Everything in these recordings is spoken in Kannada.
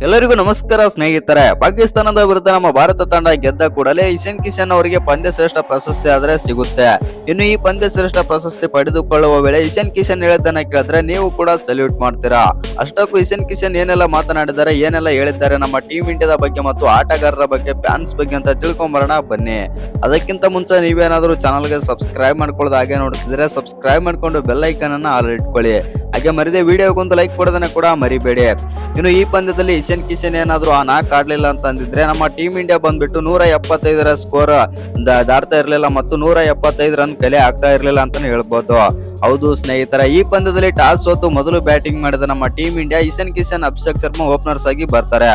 ಎಲ್ಲರಿಗೂ ನಮಸ್ಕಾರ ಸ್ನೇಹಿತರೆ. ಪಾಕಿಸ್ತಾನದ ವಿರುದ್ಧ ನಮ್ಮ ಭಾರತ ತಂಡ ಗೆದ್ದ ಕೂಡಲೇ ಇಶಾನ್ ಕಿಶನ್ ಅವರಿಗೆ ಪಂದ್ಯ ಶ್ರೇಷ್ಠ ಪ್ರಶಸ್ತಿ ಆದ್ರೆ ಸಿಗುತ್ತೆ. ಇನ್ನು ಈ ಪಂದ್ಯ ಶ್ರೇಷ್ಠ ಪ್ರಶಸ್ತಿ ಪಡೆದುಕೊಳ್ಳುವ ವೇಳೆ ಇಶಾನ್ ಕಿಶನ್ ಹೇಳಿದ್ದನ್ನ ಕೇಳಿದ್ರೆ ನೀವು ಕೂಡ ಸಲ್ಯೂಟ್ ಮಾಡ್ತೀರಾ. ಅಷ್ಟಕ್ಕೂ ಇಶಾನ್ ಕಿಶನ್ ಏನೆಲ್ಲ ಮಾತನಾಡಿದ್ದಾರೆ, ಏನೆಲ್ಲ ಹೇಳಿದ್ದಾರೆ ನಮ್ಮ ಟೀಮ್ ಇಂಡಿಯಾದ ಬಗ್ಗೆ ಮತ್ತು ಆಟಗಾರರ ಬಗ್ಗೆ, ಫ್ಯಾನ್ಸ್ ಬಗ್ಗೆ ಅಂತ ತಿಳ್ಕೊಂಬರೋಣ ಬನ್ನಿ. ಅದಕ್ಕಿಂತ ಮುಂಚೆ ನೀವೇನಾದ್ರೂ ಚಾನಲ್ಗೆ ಸಬ್ಸ್ಕ್ರೈಬ್ ಮಾಡ್ಕೊಳ್ಳೋದು ಹಾಗೆ ನೋಡ್ತಿದ್ರೆ ಸಬ್ಸ್ಕ್ರೈಬ್ ಮಾಡ್ಕೊಂಡು ಬೆಲ್ ಐಕನ್ ಅನ್ನ ಆಲ್ ಇಟ್ಕೊಳ್ಳಿ. ಹಾಗೆ ಮರಿದೆ ವಿಡಿಯೋಗೊಂದು ಲೈಕ್ ಕೊಡೋದನ್ನ ಕೂಡ ಮರಿಬೇಡಿ. ಇನ್ನು ಈ ಪಂದ್ಯದಲ್ಲಿ ಇಶಾನ್ ಕಿಶನ್ ಏನಾದ್ರು ಆ ನಾಕ್ ಆಡ್ಲಿಲ್ಲ ಅಂತ ಅಂದಿದ್ರೆ ನಮ್ಮ ಟೀಮ್ ಇಂಡಿಯಾ ಬಂದ್ಬಿಟ್ಟು 175 ಸ್ಕೋರ್ ದಾಟ್ತಾ ಇರ್ಲಿಲ್ಲ ಮತ್ತು 175 ರನ್ ಕಲೆ ಆಗ್ತಾ ಇರ್ಲಿಲ್ಲ ಅಂತಾನೆ ಹೇಳ್ಬೋದು. ಹೌದು ಸ್ನೇಹಿತರ, ಈ ಪಂದ್ಯದಲ್ಲಿ ಟಾಸ್ ಸೋತು ಮೊದಲು ಬ್ಯಾಟಿಂಗ್ ಮಾಡಿದ ನಮ್ಮ team India Ishan Kishan, Abhishek Sharma openers ಆಗಿ ಬರ್ತಾರೆ.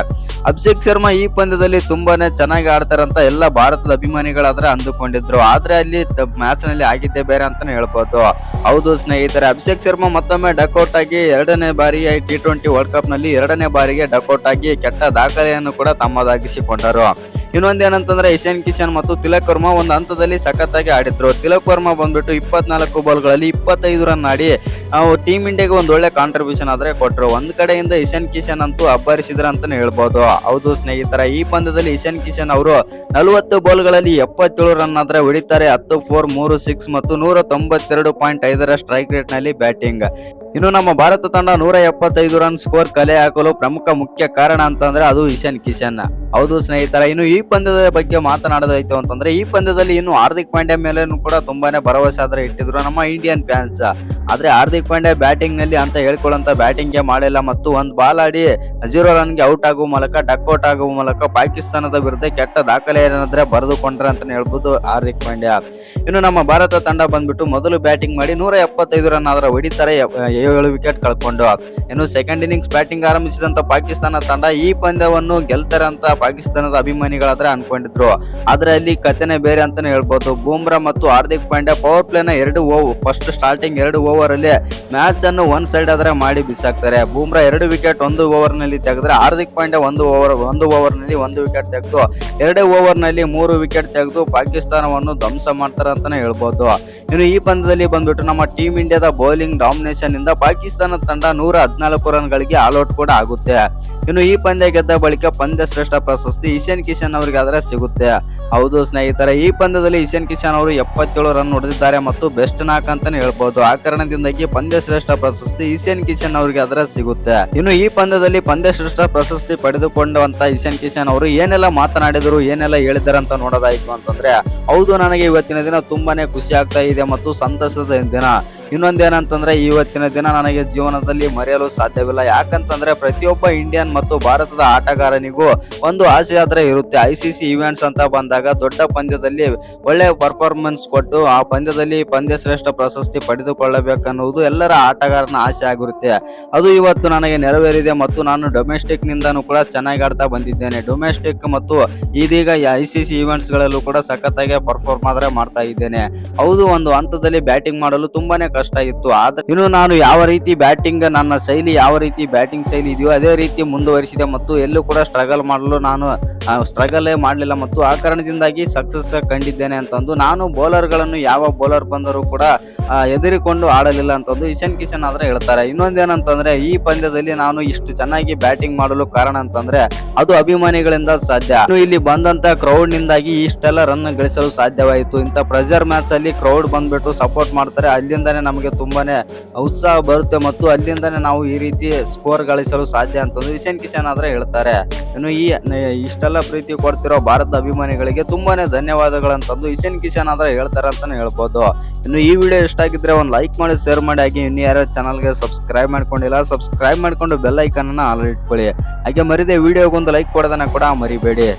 ಅಭಿಷೇಕ್ ಶರ್ಮಾ ಈ ಪಂದ್ಯದಲ್ಲಿ ತುಂಬಾನೇ ಚೆನ್ನಾಗಿ ಆಡ್ತಾರೆ ಅಂತ ಎಲ್ಲ ಭಾರತದ ಅಭಿಮಾನಿಗಳಾದ್ರೆ ಅಂದುಕೊಂಡಿದ್ರು. ಆದ್ರೆ ಅಲ್ಲಿ ಮ್ಯಾಚ್ ನಲ್ಲಿ ಆಗಿದ್ದೇ ಬೇರೆ ಅಂತಾನೆ ಹೇಳ್ಬೋದು. ಹೌದು ಸ್ನೇಹಿತರೆ, ಅಭಿಷೇಕ್ ಶರ್ಮಾ ಮತ್ತೊಮ್ಮೆ ಡಕ್ಔಟ್ ಆಗಿ ಎರಡನೇ ಬಾರಿಗೆ T20 ವರ್ಲ್ಡ್ ಕಪ್ ನಲ್ಲಿ ಎರಡನೇ ಬಾರಿಗೆ ಡಕ್ಔಟ್ ಆಗಿ ಕೆಟ್ಟ ದಾಖಲೆಯನ್ನು ಕೂಡ ತಮ್ಮದಾಗಿಸಿಕೊಂಡರು. ಇನ್ನೊಂದೇನಂತಂದ್ರೆ ಇಶಾನ್ ಕಿಶನ್ ಮತ್ತು ತಿಲಕ್ ವರ್ಮಾ ಒಂದು ಹಂತದಲ್ಲಿ ಸಖತ್ತಾಗಿ ಆಡಿದ್ರು. ತಿಲಕ್ ವರ್ಮಾ ಬಂದ್ಬಿಟ್ಟು 24 ಬಾಲ್ಗಳಲ್ಲಿ 25 ರನ್ ಆಡಿ ಟೀಮ್ ಇಂಡಿಯಾಗೆ ಒಂದು ಒಳ್ಳೆ ಕಾಂಟ್ರಿಬ್ಯೂಷನ್ ಆದ್ರೆ ಕೊಟ್ರು. ಒಂದ್ ಕಡೆಯಿಂದ ಇಶಾನ್ ಕಿಶನ್ ಅಂತೂ ಅಬ್ಬರಿಸಿದ್ರ ಅಂತಾನೆ ಹೇಳ್ಬೋದು. ಹೌದು ಸ್ನೇಹಿತರ, ಈ ಪಂದ್ಯದಲ್ಲಿ ಇಶಾನ್ ಕಿಶನ್ ಅವರು 40 ಬಾಲ್ಗಳಲ್ಲಿ 77 ರನ್ ಆದ್ರೆ ಹೊಡಿತಾರೆ. 10 4 3 6 ಮತ್ತು 192.5 ಸ್ಟ್ರೈಕ್ ರೇಟ್ ನಲ್ಲಿ ಬ್ಯಾಟಿಂಗ್. ಇನ್ನು ನಮ್ಮ ಭಾರತ ತಂಡ 175 ರನ್ ಸ್ಕೋರ್ ಕಲೆ ಹಾಕಲು ಮುಖ್ಯ ಕಾರಣ ಅಂತಂದ್ರೆ ಅದು ಇಶಾನ್ ಕಿಶನ್. ಹೌದು ಸ್ನೇಹಿತರ, ಇನ್ನು ಈ ಪಂದ್ಯದ ಬಗ್ಗೆ ಮಾತನಾಡೋದಾಯ್ತು ಅಂತಂದ್ರೆ ಈ ಪಂದ್ಯದಲ್ಲಿ ಇನ್ನು ಹಾರ್ದಿಕ್ ಪಾಂಡ್ಯ ಮೇಲೆ ಕೂಡ ತುಂಬಾನೇ ಭರವಸೆ ಆದ್ರೆ ಇಟ್ಟಿದ್ರು ನಮ್ಮ ಇಂಡಿಯನ್ ಫ್ಯಾನ್ಸ್. ಆದ್ರೆ ಹಾರ್ದಿಕ್ ಪಾಂಡ್ಯ ಬ್ಯಾಟಿಂಗ್ ನಲ್ಲಿ ಅಂತ ಹೇಳ್ಕೊಳ್ಳಂತ ಬ್ಯಾಟಿಂಗ್ ಗೆ ಮಾಡಿಲ್ಲ ಮತ್ತು ಒಂದ್ ಬಾಲ್ ಆಡಿ 0 ರನ್ಗೆ ಔಟ್ ಆಗುವ ಮೂಲಕ ಡಕ್ಔಟ್ ಆಗುವ ಮೂಲಕ ಪಾಕಿಸ್ತಾನದ ವಿರುದ್ಧ ಕೆಟ್ಟ ದಾಖಲೆ ಏನಾದ್ರೆ ಬರೆದುಕೊಂಡ್ರೆ ಅಂತಾನೆ ಹೇಳ್ಬೋದು ಹಾರ್ದಿಕ್ ಪಾಂಡ್ಯ. ಇನ್ನು ನಮ್ಮ ಭಾರತ ತಂಡ ಬಂದ್ಬಿಟ್ಟು ಮೊದಲು ಬ್ಯಾಟಿಂಗ್ ಮಾಡಿ 175 ರನ್ ಆದ್ರೆ ಹೊಡಿತಾರೆ, 7 ವಿಕೆಟ್ ಕಳ್ಕೊಂಡು. ಇನ್ನು ಸೆಕೆಂಡ್ ಇನ್ನಿಂಗ್ಸ್ ಬ್ಯಾಟಿಂಗ್ ಆರಂಭಿಸಿದಂತ ಪಾಕಿಸ್ತಾನ ತಂಡ ಈ ಪಂದ್ಯವನ್ನು ಗೆಲ್ತಾರೆ ಅಂತ ಪಾಕಿಸ್ತಾನದ ಅಭಿಮಾನಿಗಳಾದ್ರೆ ಅನ್ಕೊಂಡಿದ್ರು. ಆದ್ರೆ ಅಲ್ಲಿ ಕಥೆನೆ ಬೇರೆ ಅಂತಾನೆ ಹೇಳ್ಬೋದು. ಬೂಮ್ರಾ ಮತ್ತು ಹಾರ್ದಿಕ್ ಪಾಂಡ್ಯ ಪವರ್ ಪ್ಲೇನ ಫಸ್ಟ್ ಸ್ಟಾರ್ಟಿಂಗ್ 2 ಓವರ್ ಅಲ್ಲಿ ಮ್ಯಾಚ್ ಅನ್ನು ಒನ್ ಸೈಡ್ ಆದ್ರೆ ಮಾಡಿ ಬಿಸಾಕ್ತಾರೆ. ಬೂಮ್ರಾ 2 ವಿಕೆಟ್ 1 ಓವರ್ ನಲ್ಲಿ ತೆಗೆದ್ರೆ ಹಾರ್ದಿಕ್ ಪಾಂಡ್ಯ 1 ಓವರ್ ನಲ್ಲಿ 1 ವಿಕೆಟ್ ತೆಗೆದು 2 ಓವರ್ ನಲ್ಲಿ 3 ವಿಕೆಟ್ ತೆಗೆದು ಪಾಕಿಸ್ತಾನವನ್ನು ಧ್ವಂಸ ಮಾಡ್ತಾರೆ ಅಂತಾನೆ ಹೇಳ್ಬೋದು. ಇನ್ನು ಈ ಪಂದ್ಯದಲ್ಲಿ ಬಂದ್ಬಿಟ್ಟು ನಮ್ಮ ಟೀಮ್ ಇಂಡಿಯಾದ ಬೌಲಿಂಗ್ ಡಾಮಿನೇಷನ್ ಇಂದ ಪಾಕಿಸ್ತಾನ ತಂಡ 114 ರನ್ ಗಳಿಗೆ ಆಲ್ಔಟ್ ಕೂಡ ಆಗುತ್ತೆ. ಇನ್ನು ಈ ಪಂದ್ಯ ಗೆದ್ದ ಬಳಿಕ ಪಂದ್ಯ ಶ್ರೇಷ್ಠ ಪ್ರಶಸ್ತಿ ಇಶಾನ್ ಕಿಶನ್ ಅವರಿಗೆ ಆದ್ರೆ ಸಿಗುತ್ತೆ. ಹೌದು ಸ್ನೇಹಿತರೆ, ಈ ಪಂದ್ಯದಲ್ಲಿ ಇಶಾನ್ ಕಿಶನ್ ಅವರು 77 ರನ್ ಹೊಡೆದಿದ್ದಾರೆ ಮತ್ತು ಬೆಸ್ಟ್ ನಾಕ್ ಅಂತಾನೆ ಹೇಳ್ಬೋದು. ಆ ಕಾರಣದಿಂದಾಗಿ ಪಂದ್ಯ ಶ್ರೇಷ್ಠ ಪ್ರಶಸ್ತಿ ಇಶಾನ್ ಕಿಶನ್ ಅವರಿಗೆ ಆದ್ರೆ ಸಿಗುತ್ತೆ. ಇನ್ನು ಈ ಪಂದ್ಯದಲ್ಲಿ ಪಂದ್ಯ ಶ್ರೇಷ್ಠ ಪ್ರಶಸ್ತಿ ಪಡೆದುಕೊಂಡಂತ ಇಶಾನ್ ಕಿಶನ್ ಅವರು ಏನೆಲ್ಲ ಮಾತನಾಡಿದರು, ಏನೆಲ್ಲ ಹೇಳಿದ್ದಾರೆ ಅಂತ ನೋಡೋದಾಯ್ತು ಅಂತಂದ್ರೆ ಹೌದು, ನನಗೆ ಇವತ್ತಿನ ದಿನ ತುಂಬಾನೇ ಖುಷಿ ಆಗ್ತಾ ಇದೆ ಮತ್ತು ಸಂತಸದ ದಿನ. ಇನ್ನೊಂದೇನಂತಂದ್ರೆ ಇವತ್ತಿನ ದಿನ ನನಗೆ ಜೀವನದಲ್ಲಿ ಮರೆಯಲು ಸಾಧ್ಯವಿಲ್ಲ. ಯಾಕಂತಂದ್ರೆ ಪ್ರತಿಯೊಬ್ಬ ಇಂಡಿಯನ್ ಮತ್ತು ಭಾರತದ ಆಟಗಾರನಿಗೂ ಒಂದು ಆಸೆ ಆದ್ರೆ ಇರುತ್ತೆ. ICC ಇವೆಂಟ್ಸ್ ಅಂತ ಬಂದಾಗ ದೊಡ್ಡ ಪಂದ್ಯದಲ್ಲಿ ಒಳ್ಳೆ ಪರ್ಫಾರ್ಮೆನ್ಸ್ ಕೊಟ್ಟು ಆ ಪಂದ್ಯದಲ್ಲಿ ಪಂದ್ಯ ಶ್ರೇಷ್ಠ ಪ್ರಶಸ್ತಿ ಪಡೆದುಕೊಳ್ಳಬೇಕನ್ನುವುದು ಎಲ್ಲರ ಆಟಗಾರನ ಆಸೆ ಆಗಿರುತ್ತೆ. ಅದು ಇವತ್ತು ನನಗೆ ನೆರವೇರಿದೆ ಮತ್ತು ನಾನು ಡೊಮೆಸ್ಟಿಕ್ ನಿಂದನೂ ಕೂಡ ಚೆನ್ನಾಗಿ ಆಡ್ತಾ ಬಂದಿದ್ದೇನೆ. ಡೊಮೆಸ್ಟಿಕ್ ಮತ್ತು ಇದೀಗ ICC ಇವೆಂಟ್ಸ್ ಗಳಲ್ಲೂ ಕೂಡ ಸಖತ್ತಾಗಿ ಪರ್ಫಾರ್ಮ್ ಆದ್ರೆ ಮಾಡ್ತಾ ಇದ್ದೇನೆ. ಹೌದು, ಒಂದು ಹಂತದಲ್ಲಿ ಬ್ಯಾಟಿಂಗ್ ಮಾಡಲು ತುಂಬಾನೇ ಕಷ್ಟ ಇತ್ತು. ಆದ್ರೆ ಇನ್ನು ನಾನು ಯಾವ ರೀತಿ ಬ್ಯಾಟಿಂಗ್, ನನ್ನ ಶೈಲಿ ಯಾವ ರೀತಿ ಬ್ಯಾಟಿಂಗ್ ಶೈಲಿ ಇದೆಯೋ ಅದೇ ರೀತಿ ಮುಂದುವರಿಸಿದೆ ಮತ್ತು ಎಲ್ಲೂ ಕೂಡ ಸ್ಟ್ರಗಲ್ ಮಾಡಲು ನಾನು ಸ್ಟ್ರಗಲೇ ಮಾಡಲಿಲ್ಲ ಮತ್ತು ಆ ಕಾರಣದಿಂದಾಗಿ ಸಕ್ಸಸ್ ಕಂಡಿದ್ದೇನೆ ಅಂತಂದು ನಾನು ಬೌಲರ್ ಗಳನ್ನು ಯಾವ ಬೌಲರ್ ಬಂದರೂ ಕೂಡ ಎದುರಿಕೊಂಡು ಆಡಲಿಲ್ಲ ಅಂತಂದು ಇಶಾನ್ ಕಿಶನ್ ಆದ್ರೆ ಹೇಳ್ತಾರೆ. ಇನ್ನೊಂದೇನಂತಂದ್ರೆ ಈ ಪಂದ್ಯದಲ್ಲಿ ನಾನು ಇಷ್ಟು ಚೆನ್ನಾಗಿ ಬ್ಯಾಟಿಂಗ್ ಮಾಡಲು ಕಾರಣ ಅಂತಂದ್ರೆ ಅದು ಅಭಿಮಾನಿಗಳಿಂದ ಸಾಧ್ಯ. ಇಲ್ಲಿ ಬಂದಂತ ಕ್ರೌಡ್ ನಿಂದಾಗಿ ಇಷ್ಟೆಲ್ಲ ರನ್ ಗಳಿಸಲು ಸಾಧ್ಯವಾಯಿತು. ಇಂತ ಪ್ರೆಷರ್ ಮ್ಯಾಚ್ ಅಲ್ಲಿ ಕ್ರೌಡ್ ಬಂದ್ಬಿಟ್ಟು ಸಪೋರ್ಟ್ ಮಾಡ್ತಾರೆ, ಅಲ್ಲಿಂದಾನೇ ನಮಗೆ ತುಂಬಾನೇ ಉತ್ಸಾಹ ಬರುತ್ತೆ ಮತ್ತು ಅಲ್ಲಿಂದಾನೇ ನಾವು ಈ ರೀತಿ ಸ್ಕೋರ್ ಗಳಿಸಲು ಸಾಧ್ಯ ಅಂತಂದು ಇಶಾನ್ ಕಿಶನ್ ಆದ್ರೆ ಹೇಳ್ತಾರೆ. ಇನ್ನು ಇಷ್ಟೆಲ್ಲ ಪ್ರೀತಿ ಕೊಡ್ತಿರೋ ಭಾರತ ಅಭಿಮಾನಿಗಳಿಗೆ ತುಂಬಾನೇ ಧನ್ಯವಾದಗಳಂತಂದು ಇಶಾನ್ ಕಿಶನ್ ಆದ್ರೆ ಹೇಳ್ತಾರೆ ಅಂತಾನೆ ಹೇಳ್ಬೋದು. ಇನ್ನು ಈ ವಿಡಿಯೋ ಇಷ್ಟ ಆಗಿದ್ರೆ ಒಂದು ಲೈಕ್ ಮಾಡಿ, ಶೇರ್ ಮಾಡಿ. ಹಾಗೆ ಇನ್ನು ಯಾರು ಚಾನಲ್ಗೆ ಸಬ್ಸ್ಕ್ರೈಬ್ ಮಾಡ್ಕೊಂಡಿಲ್ಲ ಸಬ್ಸ್ಕ್ರೈಬ್ ಮಾಡ್ಕೊಂಡು ಬೆಲ್ ಐಕನ್ ಅನ್ನ ಆಲ್ ಇಟ್ಕೊಳ್ಳಿ. ಹಾಗೆ ಮರಿದೆ ವಿಡಿಯೋಗೊಂದು ಲೈಕ್ ಕೊಡೋದನ್ನ ಕೂಡ ಮರಿಬೇಡಿ.